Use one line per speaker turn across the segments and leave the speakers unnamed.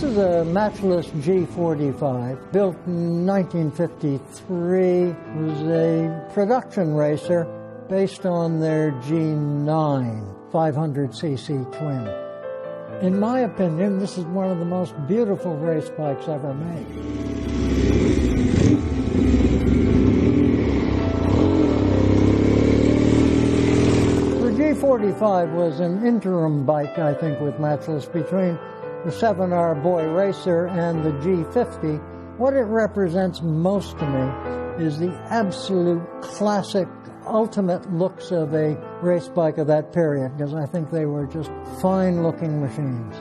is a Matchless G45, built in 1953. It was a production racer based on their G9 500cc twin. In my opinion, this is one of the most beautiful race bikes ever made. The G45 was an interim bike, I think, with Matchless between the 7R Boy Racer and the G50. What it represents most to me is the absolute classic, ultimate looks of a race bike of that period, because I think they were just fine-looking machines.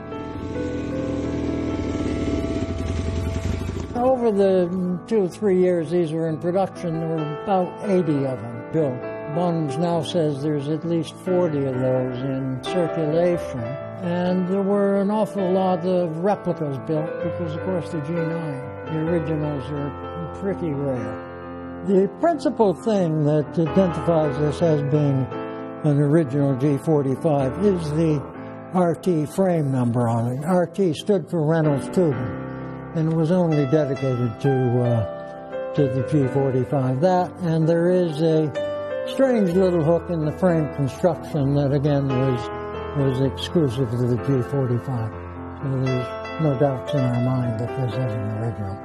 Over the 2 or 3 years these were in production, there were about 80 of them built. Bunge now says there's at least 40 of those in circulation. And there were an awful lot of replicas built because, of course, the G9, the originals are pretty rare. The principal thing that identifies this as being an original G45 is the RT frame number on it. RT stood for Reynolds Tubing, and it was only dedicated to the G45. That, and there is a strange little hook in the frame construction that, again, was exclusive to the G45. So there's no doubts in our mind that this is an original.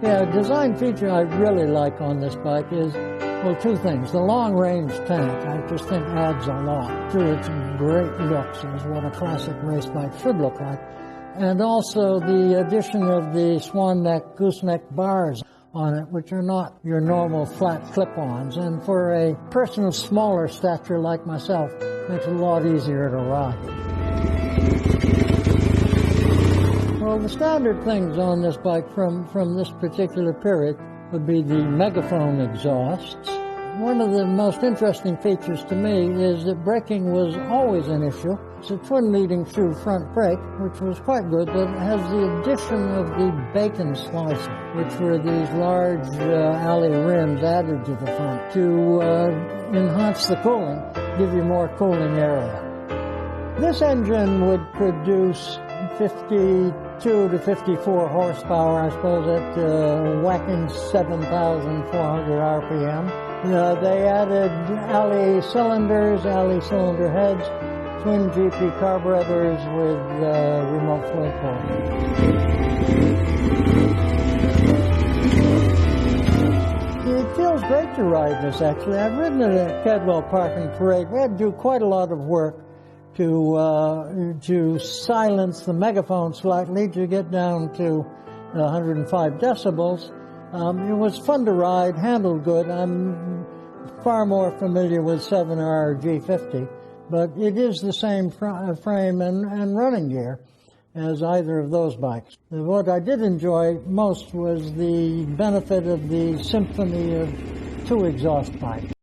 Yeah, a design feature I really like on this bike is, well, 2 things. The long-range tank, I just think adds a lot to its great looks as what a classic race bike should look like. And also the addition of the swan neck, gooseneck bars on it, which are not your normal flat clip-ons. And for a person of smaller stature like myself, makes it a lot easier to ride. Well, the standard things on this bike from this particular period would be the megaphone exhausts. One of the most interesting features to me is that braking was always an issue. It's a twin leading through front brake, which was quite good, but it has the addition of the bacon slicer, which were these large alley rims added to the front to enhance the cooling, give you more cooling area. This engine would produce 52 to 54 horsepower, I suppose, at whacking 7,400 RPM. They added alley cylinders, alley cylinder heads, twin GP carburetors with remote flow control. It feels great to ride this, actually. I've ridden it at Cadwell Park and Parade. We had to do quite a lot of work to silence the megaphone slightly to get down to 105 decibels. It was fun to ride, handled good. I'm far more familiar with 7R G50, but it is the same frame and running gear as either of those bikes. What I did enjoy most was the benefit of the symphony of 2 exhaust pipes.